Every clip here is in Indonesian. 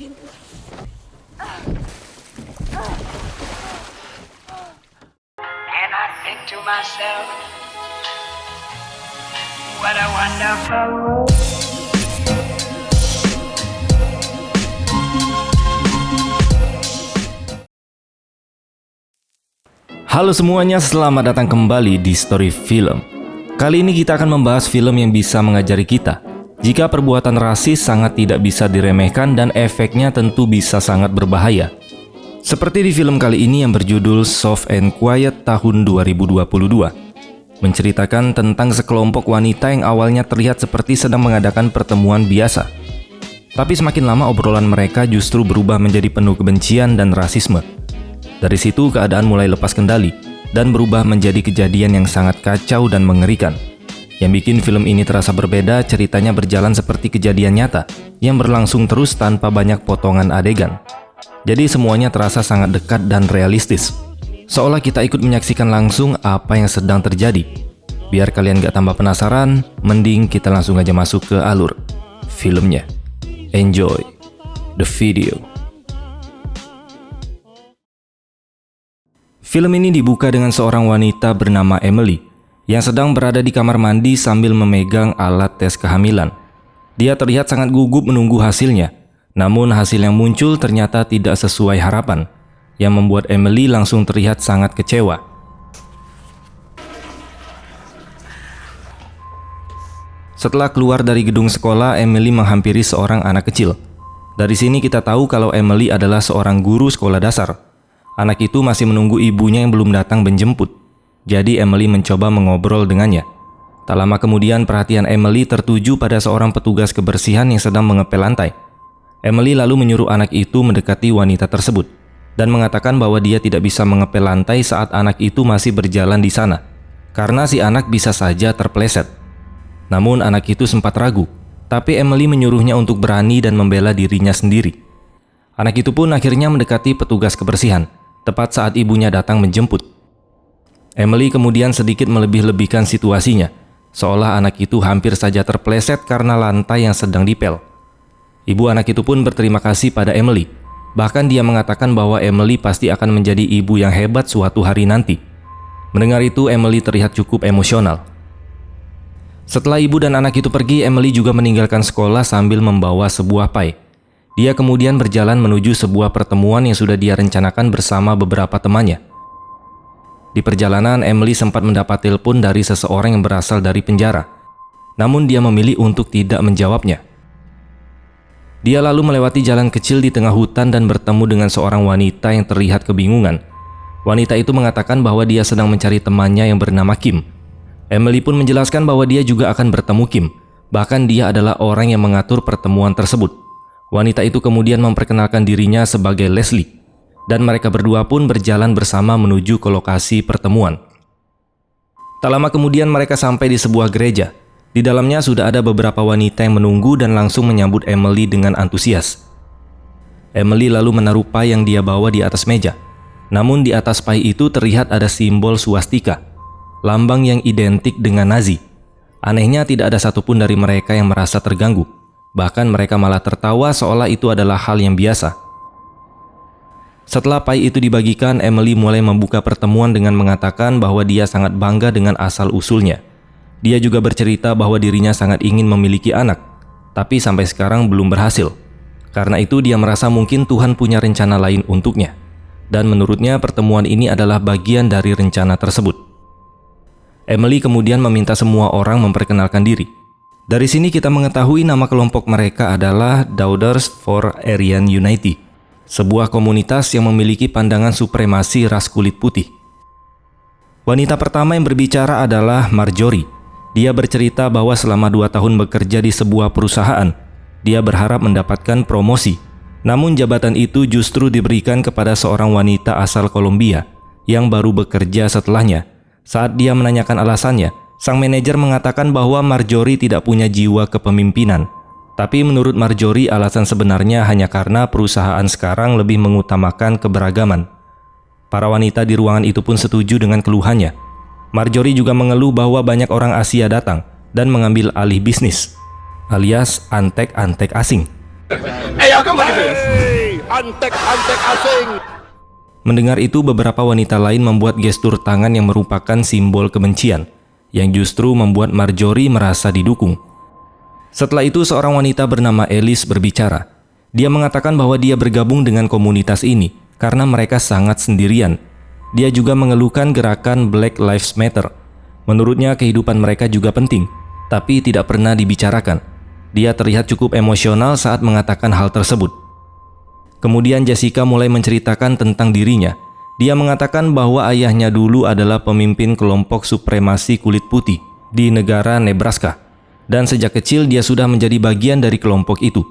And I think to myself, what a wonderful world. Halo semuanya, selamat datang kembali di Story Film. Kali ini kita akan membahas film yang bisa mengajari kita jika perbuatan rasis sangat tidak bisa diremehkan dan efeknya tentu bisa sangat berbahaya. Seperti di film kali ini yang berjudul Soft and Quiet tahun 2022, menceritakan tentang sekelompok wanita yang awalnya terlihat seperti sedang mengadakan pertemuan biasa. Tapi semakin lama obrolan mereka justru berubah menjadi penuh kebencian dan rasisme. Dari situ keadaan mulai lepas kendali dan berubah menjadi kejadian yang sangat kacau dan mengerikan. Yang bikin film ini terasa berbeda, ceritanya berjalan seperti kejadian nyata yang berlangsung terus tanpa banyak potongan adegan. Jadi semuanya terasa sangat dekat dan realistis. Seolah kita ikut menyaksikan langsung apa yang sedang terjadi. Biar kalian gak tambah penasaran, mending kita langsung aja masuk ke alur filmnya. Enjoy the video. Film ini dibuka dengan seorang wanita bernama Emily yang sedang berada di kamar mandi sambil memegang alat tes kehamilan. Dia terlihat sangat gugup menunggu hasilnya, namun hasil yang muncul ternyata tidak sesuai harapan, yang membuat Emily langsung terlihat sangat kecewa. Setelah keluar dari gedung sekolah, Emily menghampiri seorang anak kecil. Dari sini kita tahu kalau Emily adalah seorang guru sekolah dasar. Anak itu masih menunggu ibunya yang belum datang menjemput. Jadi Emily mencoba mengobrol dengannya. Tak lama kemudian perhatian Emily tertuju pada seorang petugas kebersihan yang sedang mengepel lantai. Emily lalu menyuruh anak itu mendekati wanita tersebut dan mengatakan bahwa dia tidak bisa mengepel lantai saat anak itu masih berjalan di sana, karena si anak bisa saja terpeleset. Namun anak itu sempat ragu, tapi Emily menyuruhnya untuk berani dan membela dirinya sendiri. Anak itu pun akhirnya mendekati petugas kebersihan tepat saat ibunya datang menjemput. Emily kemudian sedikit melebih-lebihkan situasinya, seolah anak itu hampir saja terpeleset karena lantai yang sedang dipel. Ibu anak itu pun berterima kasih pada Emily. Bahkan dia mengatakan bahwa Emily pasti akan menjadi ibu yang hebat suatu hari nanti. Mendengar itu, Emily terlihat cukup emosional. Setelah ibu dan anak itu pergi, Emily juga meninggalkan sekolah sambil membawa sebuah pie. Dia kemudian berjalan menuju sebuah pertemuan yang sudah dia rencanakan bersama beberapa temannya. Di perjalanan, Emily sempat mendapat telepon dari seseorang yang berasal dari penjara. Namun dia memilih untuk tidak menjawabnya. Dia lalu melewati jalan kecil di tengah hutan dan bertemu dengan seorang wanita yang terlihat kebingungan. Wanita itu mengatakan bahwa dia sedang mencari temannya yang bernama Kim. Emily pun menjelaskan bahwa dia juga akan bertemu Kim. Bahkan dia adalah orang yang mengatur pertemuan tersebut. Wanita itu kemudian memperkenalkan dirinya sebagai Leslie, dan mereka berdua pun berjalan bersama menuju ke lokasi pertemuan. Tak lama kemudian mereka sampai di sebuah gereja. Di dalamnya sudah ada beberapa wanita yang menunggu dan langsung menyambut Emily dengan antusias. Emily lalu menaruh pie yang dia bawa di atas meja. Namun di atas pie itu terlihat ada simbol swastika, lambang yang identik dengan Nazi. Anehnya tidak ada satupun dari mereka yang merasa terganggu. Bahkan mereka malah tertawa seolah itu adalah hal yang biasa. Setelah pie itu dibagikan, Emily mulai membuka pertemuan dengan mengatakan bahwa dia sangat bangga dengan asal-usulnya. Dia juga bercerita bahwa dirinya sangat ingin memiliki anak, tapi sampai sekarang belum berhasil. Karena itu dia merasa mungkin Tuhan punya rencana lain untuknya. Dan menurutnya pertemuan ini adalah bagian dari rencana tersebut. Emily kemudian meminta semua orang memperkenalkan diri. Dari sini kita mengetahui nama kelompok mereka adalah Daughters for Aryan Unity, sebuah komunitas yang memiliki pandangan supremasi ras kulit putih. Wanita pertama yang berbicara adalah Marjorie. Dia bercerita bahwa selama 2 tahun bekerja di sebuah perusahaan, dia berharap mendapatkan promosi. Namun jabatan itu justru diberikan kepada seorang wanita asal Kolombia yang baru bekerja setelahnya. Saat dia menanyakan alasannya, sang manajer mengatakan bahwa Marjorie tidak punya jiwa kepemimpinan. Tapi menurut Marjorie, alasan sebenarnya hanya karena perusahaan sekarang lebih mengutamakan keberagaman. Para wanita di ruangan itu pun setuju dengan keluhannya. Marjorie juga mengeluh bahwa banyak orang Asia datang dan mengambil alih bisnis, alias antek-antek asing. Hey, y'all, come look at this. antek-antek asing. Mendengar itu, beberapa wanita lain membuat gestur tangan yang merupakan simbol kebencian, yang justru membuat Marjorie merasa didukung. Setelah itu, seorang wanita bernama Alice berbicara. Dia mengatakan bahwa dia bergabung dengan komunitas ini karena mereka sangat sendirian. Dia juga mengeluhkan gerakan Black Lives Matter. Menurutnya, kehidupan mereka juga penting, tapi tidak pernah dibicarakan. Dia terlihat cukup emosional saat mengatakan hal tersebut. Kemudian Jessica mulai menceritakan tentang dirinya. Dia mengatakan bahwa ayahnya dulu adalah pemimpin kelompok supremasi kulit putih di negara Nebraska. Dan sejak kecil dia sudah menjadi bagian dari kelompok itu.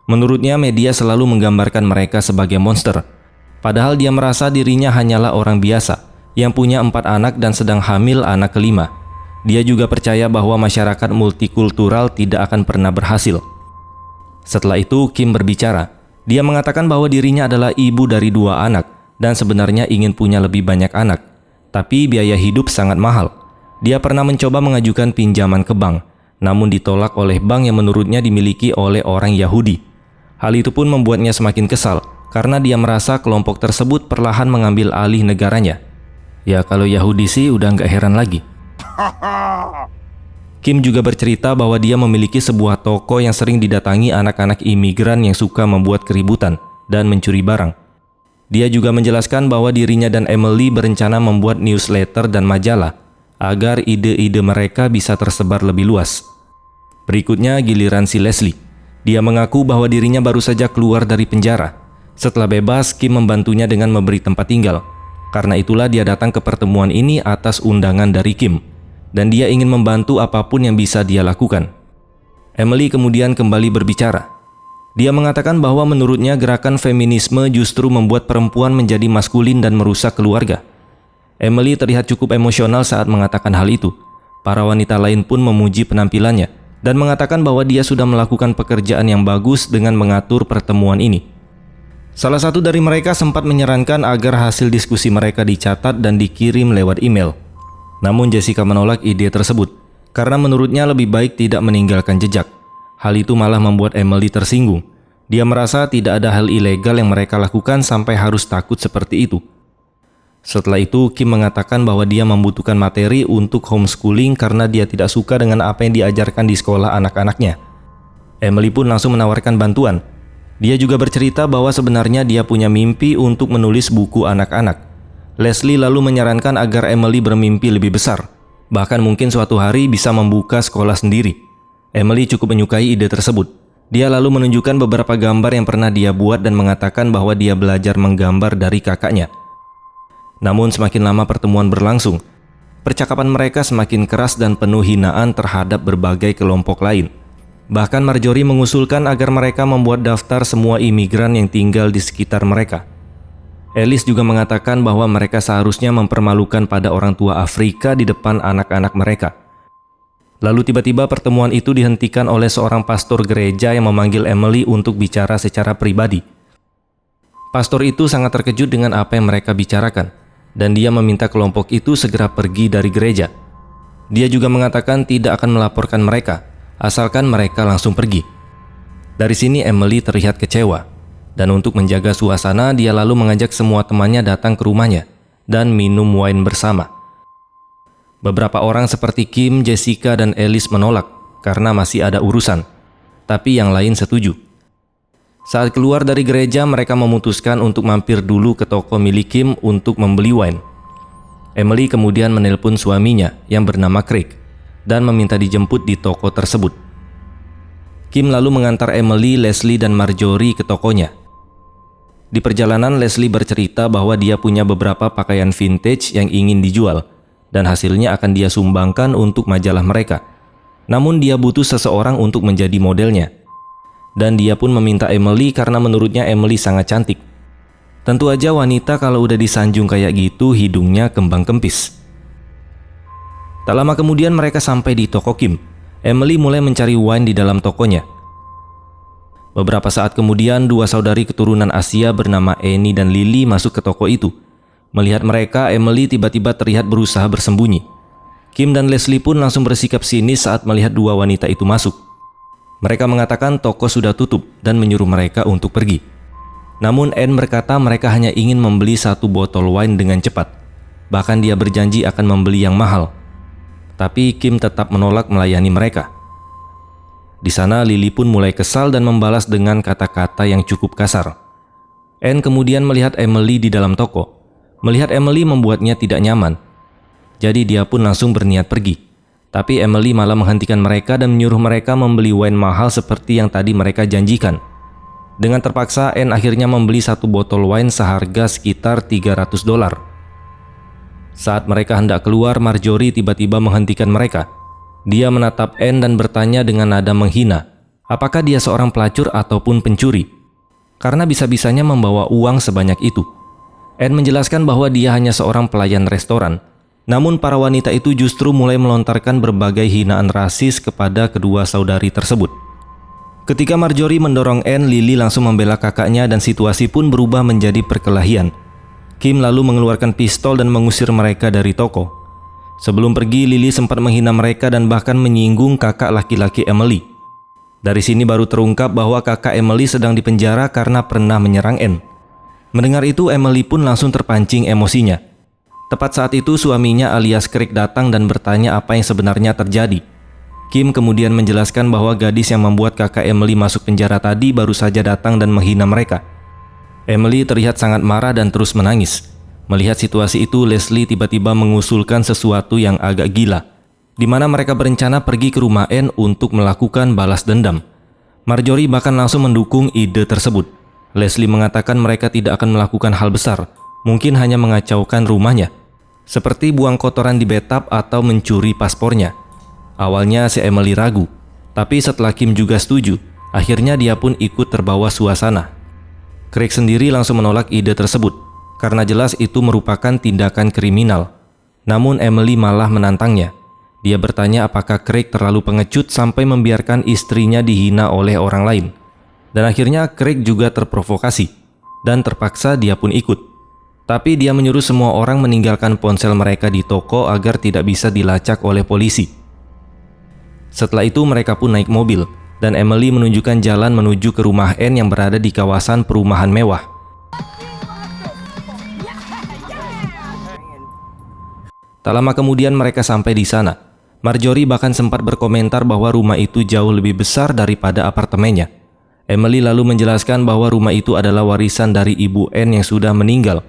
Menurutnya, media selalu menggambarkan mereka sebagai monster. Padahal dia merasa dirinya hanyalah orang biasa yang punya 4 anak dan sedang hamil anak kelima. Dia juga percaya bahwa masyarakat multikultural tidak akan pernah berhasil. Setelah itu, Kim berbicara. Dia mengatakan bahwa dirinya adalah ibu dari 2 anak dan sebenarnya ingin punya lebih banyak anak. Tapi biaya hidup sangat mahal. Dia pernah mencoba mengajukan pinjaman ke bank, namun ditolak oleh bank yang menurutnya dimiliki oleh orang Yahudi. Hal itu pun membuatnya semakin kesal, karena dia merasa kelompok tersebut perlahan mengambil alih negaranya. Ya, kalau Yahudi sih udah nggak heran lagi. Kim juga bercerita bahwa dia memiliki sebuah toko yang sering didatangi anak-anak imigran yang suka membuat keributan dan mencuri barang. Dia juga menjelaskan bahwa dirinya dan Emily berencana membuat newsletter dan majalah agar ide-ide mereka bisa tersebar lebih luas. Berikutnya giliran si Leslie. Dia mengaku bahwa dirinya baru saja keluar dari penjara. Setelah bebas, Kim membantunya dengan memberi tempat tinggal. Karena itulah dia datang ke pertemuan ini atas undangan dari Kim. Dan dia ingin membantu apapun yang bisa dia lakukan. Emily kemudian kembali berbicara. Dia mengatakan bahwa menurutnya gerakan feminisme justru membuat perempuan menjadi maskulin dan merusak keluarga. Emily terlihat cukup emosional saat mengatakan hal itu. Para wanita lain pun memuji penampilannya dan mengatakan bahwa dia sudah melakukan pekerjaan yang bagus dengan mengatur pertemuan ini. Salah satu dari mereka sempat menyarankan agar hasil diskusi mereka dicatat dan dikirim lewat email. Namun Jessica menolak ide tersebut, karena menurutnya lebih baik tidak meninggalkan jejak. Hal itu malah membuat Emily tersinggung. Dia merasa tidak ada hal ilegal yang mereka lakukan sampai harus takut seperti itu. Setelah itu, Kim mengatakan bahwa dia membutuhkan materi untuk homeschooling karena dia tidak suka dengan apa yang diajarkan di sekolah anak-anaknya. Emily pun langsung menawarkan bantuan. Dia juga bercerita bahwa sebenarnya dia punya mimpi untuk menulis buku anak-anak. Leslie lalu menyarankan agar Emily bermimpi lebih besar, bahkan mungkin suatu hari bisa membuka sekolah sendiri. Emily cukup menyukai ide tersebut. Dia lalu menunjukkan beberapa gambar yang pernah dia buat dan mengatakan bahwa dia belajar menggambar dari kakaknya. Namun semakin lama pertemuan berlangsung, percakapan mereka semakin keras dan penuh hinaan terhadap berbagai kelompok lain. Bahkan Marjorie mengusulkan agar mereka membuat daftar semua imigran yang tinggal di sekitar mereka. Alice juga mengatakan bahwa mereka seharusnya mempermalukan pada orang tua Afrika di depan anak-anak mereka. Lalu tiba-tiba pertemuan itu dihentikan oleh seorang pastor gereja yang memanggil Emily untuk bicara secara pribadi. Pastor itu sangat terkejut dengan apa yang mereka bicarakan, dan dia meminta kelompok itu segera pergi dari gereja. Dia juga mengatakan tidak akan melaporkan mereka, asalkan mereka langsung pergi. Dari sini Emily terlihat kecewa. Dan untuk menjaga suasana, dia lalu mengajak semua temannya datang ke rumahnya dan minum wine bersama. Beberapa orang seperti Kim, Jessica, dan Alice menolak karena masih ada urusan. Tapi yang lain setuju. Saat keluar dari gereja, mereka memutuskan untuk mampir dulu ke toko milik Kim untuk membeli wine. Emily kemudian menelpon suaminya yang bernama Craig dan meminta dijemput di toko tersebut. Kim lalu mengantar Emily, Leslie, dan Marjorie ke tokonya. Di perjalanan, Leslie bercerita bahwa dia punya beberapa pakaian vintage yang ingin dijual, dan hasilnya akan dia sumbangkan untuk majalah mereka. Namun dia butuh seseorang untuk menjadi modelnya. Dan dia pun meminta Emily karena menurutnya Emily sangat cantik. Tentu aja wanita kalau udah disanjung kayak gitu, hidungnya kembang kempis. Tak lama kemudian mereka sampai di toko Kim. Emily mulai mencari wine di dalam tokonya. Beberapa saat kemudian, 2 saudari keturunan Asia bernama Annie dan Lily masuk ke toko itu. Melihat mereka, Emily tiba-tiba terlihat berusaha bersembunyi. Kim dan Leslie pun langsung bersikap sinis saat melihat 2 wanita itu masuk. Mereka mengatakan toko sudah tutup dan menyuruh mereka untuk pergi. Namun Anne berkata mereka hanya ingin membeli 1 botol wine dengan cepat. Bahkan dia berjanji akan membeli yang mahal. Tapi Kim tetap menolak melayani mereka. Di sana Lily pun mulai kesal dan membalas dengan kata-kata yang cukup kasar. Anne kemudian melihat Emily di dalam toko. Melihat Emily membuatnya tidak nyaman. Jadi dia pun langsung berniat pergi. Tapi Emily malah menghentikan mereka dan menyuruh mereka membeli wine mahal seperti yang tadi mereka janjikan. Dengan terpaksa, Anne akhirnya membeli 1 botol wine seharga sekitar $300. Saat mereka hendak keluar, Marjorie tiba-tiba menghentikan mereka. Dia menatap Anne dan bertanya dengan nada menghina, apakah dia seorang pelacur ataupun pencuri? Karena bisa-bisanya membawa uang sebanyak itu. Anne menjelaskan bahwa dia hanya seorang pelayan restoran. Namun para wanita itu justru mulai melontarkan berbagai hinaan rasis kepada kedua saudari tersebut. Ketika Marjorie mendorong Anne, Lily langsung membela kakaknya dan situasi pun berubah menjadi perkelahian. Kim lalu mengeluarkan pistol dan mengusir mereka dari toko. Sebelum pergi, Lily sempat menghina mereka dan bahkan menyinggung kakak laki-laki Emily. Dari sini baru terungkap bahwa kakak Emily sedang dipenjara karena pernah menyerang Anne. Mendengar itu, Emily pun langsung terpancing emosinya. Tepat saat itu suaminya alias Craig datang dan bertanya apa yang sebenarnya terjadi. Kim kemudian menjelaskan bahwa gadis yang membuat kakak Emily masuk penjara tadi baru saja datang dan menghina mereka. Emily terlihat sangat marah dan terus menangis. Melihat situasi itu, Leslie tiba-tiba mengusulkan sesuatu yang agak gila, di mana mereka berencana pergi ke rumah Anne untuk melakukan balas dendam. Marjorie bahkan langsung mendukung ide tersebut. Leslie mengatakan mereka tidak akan melakukan hal besar, mungkin hanya mengacaukan rumahnya, seperti buang kotoran di bathtub atau mencuri paspornya. Awalnya si Emily ragu, tapi setelah Kim juga setuju, akhirnya dia pun ikut terbawa suasana. Craig sendiri langsung menolak ide tersebut, karena jelas itu merupakan tindakan kriminal. Namun Emily malah menantangnya. Dia bertanya apakah Craig terlalu pengecut sampai membiarkan istrinya dihina oleh orang lain. Dan akhirnya Craig juga terprovokasi, dan terpaksa dia pun ikut. Tapi dia menyuruh semua orang meninggalkan ponsel mereka di toko agar tidak bisa dilacak oleh polisi. Setelah itu mereka pun naik mobil, dan Emily menunjukkan jalan menuju ke rumah Anne yang berada di kawasan perumahan mewah. Tak lama kemudian mereka sampai di sana. Marjorie bahkan sempat berkomentar bahwa rumah itu jauh lebih besar daripada apartemennya. Emily lalu menjelaskan bahwa rumah itu adalah warisan dari ibu Anne yang sudah meninggal.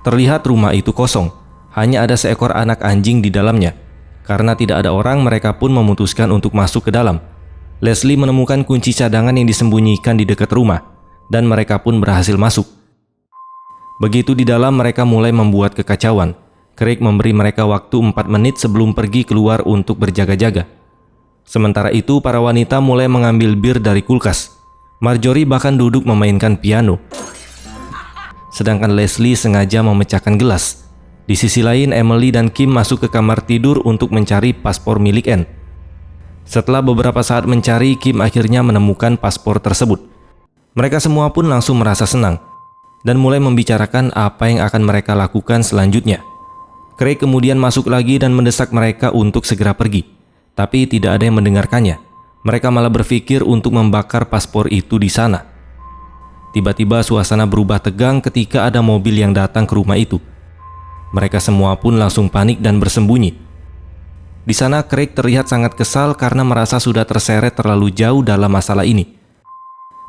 Terlihat rumah itu kosong, hanya ada seekor anak anjing di dalamnya. Karena tidak ada orang, mereka pun memutuskan untuk masuk ke dalam. Leslie menemukan kunci cadangan yang disembunyikan di dekat rumah, dan mereka pun berhasil masuk. Begitu di dalam, mereka mulai membuat kekacauan. Craig memberi mereka waktu 4 menit sebelum pergi keluar untuk berjaga-jaga. Sementara itu, para wanita mulai mengambil bir dari kulkas. Marjorie bahkan duduk memainkan piano. Sedangkan Leslie sengaja memecahkan gelas. Di sisi lain, Emily dan Kim masuk ke kamar tidur untuk mencari paspor milik Anne. Setelah beberapa saat mencari, Kim akhirnya menemukan paspor tersebut. Mereka semua pun langsung merasa senang dan mulai membicarakan apa yang akan mereka lakukan selanjutnya. Craig kemudian masuk lagi dan mendesak mereka untuk segera pergi, tapi tidak ada yang mendengarkannya. Mereka malah berpikir untuk membakar paspor itu di sana. Tiba-tiba suasana berubah tegang ketika ada mobil yang datang ke rumah itu. Mereka semua pun langsung panik dan bersembunyi. Di sana Craig terlihat sangat kesal karena merasa sudah terseret terlalu jauh dalam masalah ini.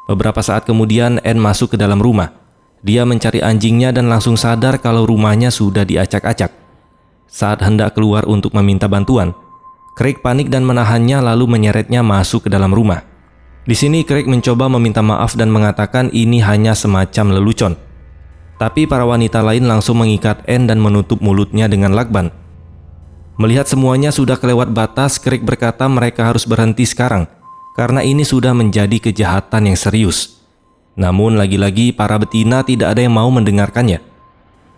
Beberapa saat kemudian Anne masuk ke dalam rumah. Dia mencari anjingnya dan langsung sadar kalau rumahnya sudah diacak-acak. Saat hendak keluar untuk meminta bantuan, Craig panik dan menahannya lalu menyeretnya masuk ke dalam rumah. Di sini Craig mencoba meminta maaf dan mengatakan ini hanya semacam lelucon. Tapi para wanita lain langsung mengikat Anne dan menutup mulutnya dengan lakban. Melihat semuanya sudah kelewat batas, Craig berkata mereka harus berhenti sekarang, karena ini sudah menjadi kejahatan yang serius. Namun lagi-lagi para betina tidak ada yang mau mendengarkannya.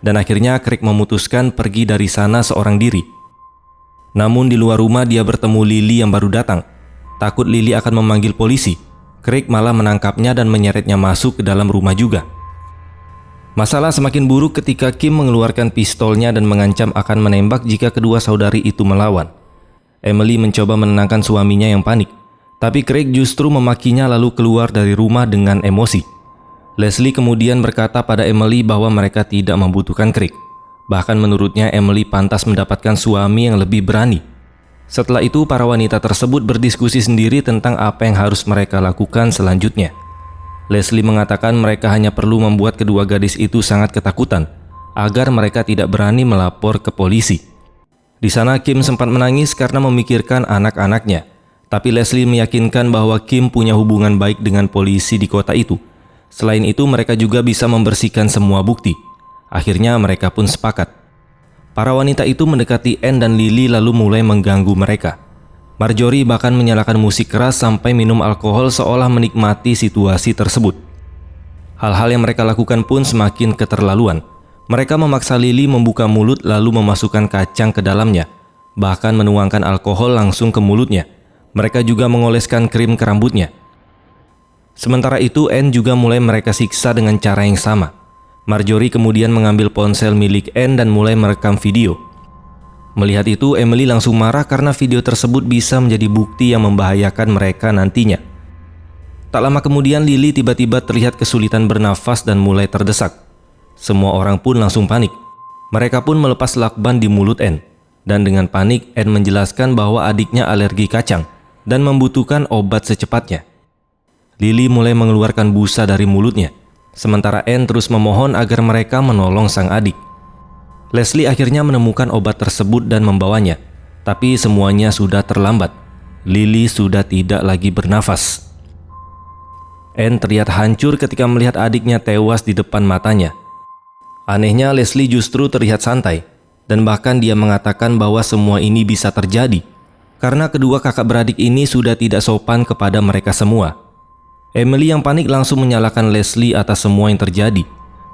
Dan akhirnya Craig memutuskan pergi dari sana seorang diri. Namun di luar rumah dia bertemu Lily yang baru datang. Takut Lily akan memanggil polisi, Craig malah menangkapnya dan menyeretnya masuk ke dalam rumah juga. Masalah semakin buruk ketika Kim mengeluarkan pistolnya dan mengancam akan menembak jika kedua saudari itu melawan. Emily mencoba menenangkan suaminya yang panik, tapi Craig justru memakinya lalu keluar dari rumah dengan emosi. Leslie kemudian berkata pada Emily bahwa mereka tidak membutuhkan Craig. Bahkan menurutnya Emily pantas mendapatkan suami yang lebih berani. Setelah itu para wanita tersebut berdiskusi sendiri tentang apa yang harus mereka lakukan selanjutnya. Leslie mengatakan mereka hanya perlu membuat kedua gadis itu sangat ketakutan agar mereka tidak berani melapor ke polisi. Di sana Kim sempat menangis karena memikirkan anak-anaknya. Tapi Leslie meyakinkan bahwa Kim punya hubungan baik dengan polisi di kota itu. Selain itu mereka juga bisa membersihkan semua bukti. Akhirnya mereka pun sepakat. Para wanita itu mendekati Anne dan Lily lalu mulai mengganggu mereka. Marjorie bahkan menyalakan musik keras sampai minum alkohol seolah menikmati situasi tersebut. Hal-hal yang mereka lakukan pun semakin keterlaluan. Mereka memaksa Lily membuka mulut lalu memasukkan kacang ke dalamnya, bahkan menuangkan alkohol langsung ke mulutnya. Mereka juga mengoleskan krim ke rambutnya. Sementara itu Anne juga mulai mereka siksa dengan cara yang sama. Marjorie kemudian mengambil ponsel milik Anne dan mulai merekam video. Melihat itu, Emily langsung marah karena video tersebut bisa menjadi bukti yang membahayakan mereka nantinya. Tak lama kemudian Lily tiba-tiba terlihat kesulitan bernafas dan mulai terdesak. Semua orang pun langsung panik. Mereka pun melepas lakban di mulut Anne. Dan dengan panik, Anne menjelaskan bahwa adiknya alergi kacang dan membutuhkan obat secepatnya. Lily mulai mengeluarkan busa dari mulutnya. Sementara Anne terus memohon agar mereka menolong sang adik. Leslie akhirnya menemukan obat tersebut dan membawanya. Tapi semuanya sudah terlambat. Lily sudah tidak lagi bernafas. Anne terlihat hancur ketika melihat adiknya tewas di depan matanya. Anehnya Leslie justru terlihat santai. Dan bahkan dia mengatakan bahwa semua ini bisa terjadi karena kedua kakak beradik ini sudah tidak sopan kepada mereka semua. Emily yang panik langsung menyalahkan Leslie atas semua yang terjadi.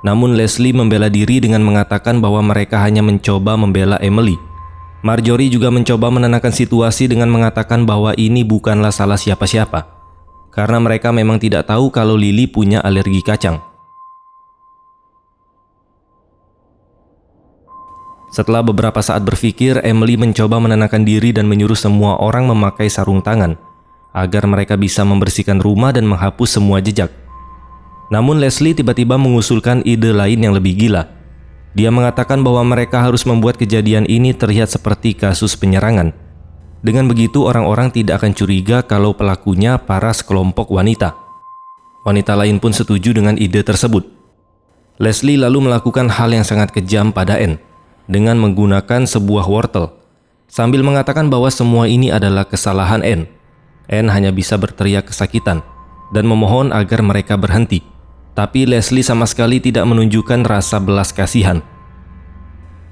Namun Leslie membela diri dengan mengatakan bahwa mereka hanya mencoba membela Emily. Marjorie juga mencoba menenangkan situasi dengan mengatakan bahwa ini bukanlah salah siapa-siapa, karena mereka memang tidak tahu kalau Lily punya alergi kacang. Setelah beberapa saat berpikir, Emily mencoba menenangkan diri dan menyuruh semua orang memakai sarung tangan agar mereka bisa membersihkan rumah dan menghapus semua jejak. Namun Leslie tiba-tiba mengusulkan ide lain yang lebih gila. Dia mengatakan bahwa mereka harus membuat kejadian ini terlihat seperti kasus penyerangan. Dengan begitu orang-orang tidak akan curiga kalau pelakunya para sekelompok wanita. Wanita lain pun setuju dengan ide tersebut. Leslie lalu melakukan hal yang sangat kejam pada Anne dengan menggunakan sebuah wortel, sambil mengatakan bahwa semua ini adalah kesalahan Anne. Anne hanya bisa berteriak kesakitan dan memohon agar mereka berhenti. Tapi Leslie sama sekali tidak menunjukkan rasa belas kasihan.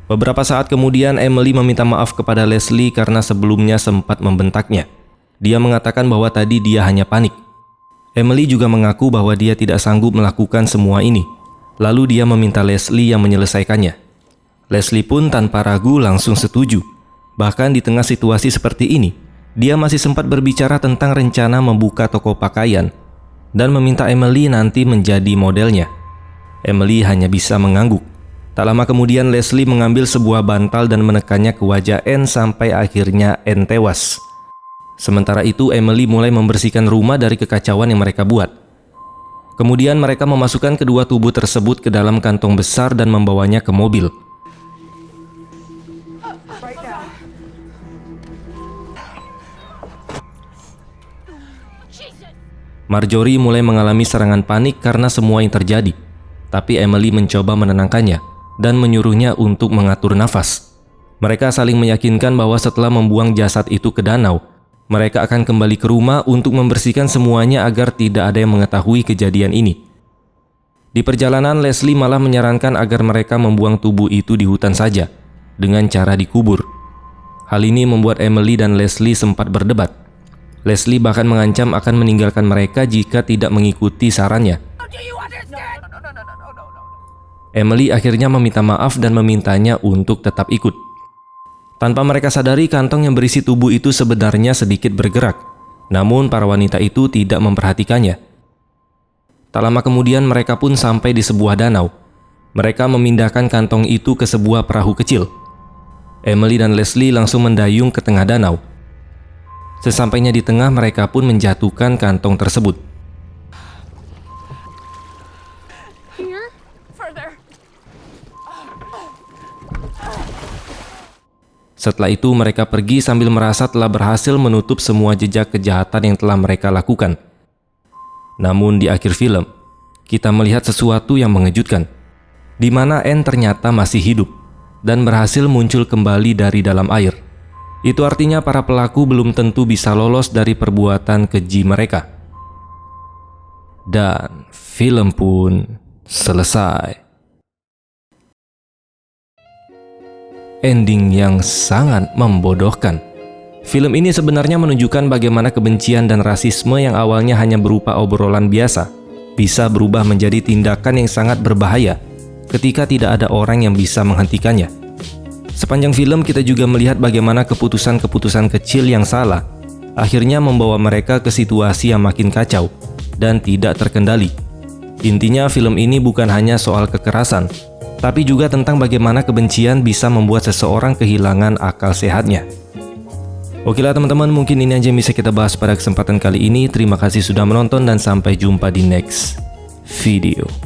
Beberapa saat kemudian Emily meminta maaf kepada Leslie karena sebelumnya sempat membentaknya. Dia mengatakan bahwa tadi dia hanya panik. Emily juga mengaku bahwa dia tidak sanggup melakukan semua ini. Lalu dia meminta Leslie yang menyelesaikannya. Leslie pun tanpa ragu langsung setuju. Bahkan di tengah situasi seperti ini, dia masih sempat berbicara tentang rencana membuka toko pakaian dan meminta Emily nanti menjadi modelnya. Emily hanya bisa mengangguk. Tak lama kemudian Leslie mengambil sebuah bantal dan menekannya ke wajah Anne sampai akhirnya Anne tewas. Sementara itu Emily mulai membersihkan rumah dari kekacauan yang mereka buat. Kemudian mereka memasukkan kedua tubuh tersebut ke dalam kantong besar dan membawanya ke mobil. Marjorie mulai mengalami serangan panik karena semua yang terjadi. Tapi Emily mencoba menenangkannya dan menyuruhnya untuk mengatur nafas. Mereka saling meyakinkan bahwa setelah membuang jasad itu ke danau, mereka akan kembali ke rumah untuk membersihkan semuanya agar tidak ada yang mengetahui kejadian ini. Di perjalanan, Leslie malah menyarankan agar mereka membuang tubuh itu di hutan saja, dengan cara dikubur. Hal ini membuat Emily dan Leslie sempat berdebat. Leslie bahkan mengancam akan meninggalkan mereka jika tidak mengikuti sarannya. Emily akhirnya meminta maaf dan memintanya untuk tetap ikut. Tanpa mereka sadari, kantong yang berisi tubuh itu sebenarnya sedikit bergerak. Namun para wanita itu tidak memperhatikannya. Tak lama kemudian mereka pun sampai di sebuah danau. Mereka memindahkan kantong itu ke sebuah perahu kecil. Emily dan Leslie langsung mendayung ke tengah danau. Sesampainya di tengah, mereka pun menjatuhkan kantong tersebut. Here? Further. Setelah itu mereka pergi sambil merasa telah berhasil menutup semua jejak kejahatan yang telah mereka lakukan. Namun di akhir film, kita melihat sesuatu yang mengejutkan, di mana Anne ternyata masih hidup dan berhasil muncul kembali dari dalam air. Itu artinya para pelaku belum tentu bisa lolos dari perbuatan keji mereka. Dan film pun selesai. Ending yang sangat membodohkan. Film ini sebenarnya menunjukkan bagaimana kebencian dan rasisme yang awalnya hanya berupa obrolan biasa bisa berubah menjadi tindakan yang sangat berbahaya ketika tidak ada orang yang bisa menghentikannya. Sepanjang film kita juga melihat bagaimana keputusan-keputusan kecil yang salah akhirnya membawa mereka ke situasi yang makin kacau dan tidak terkendali. Intinya film ini bukan hanya soal kekerasan, tapi juga tentang bagaimana kebencian bisa membuat seseorang kehilangan akal sehatnya. Okelah teman-teman, mungkin ini aja yang bisa kita bahas pada kesempatan kali ini. Terima kasih sudah menonton dan sampai jumpa di next video.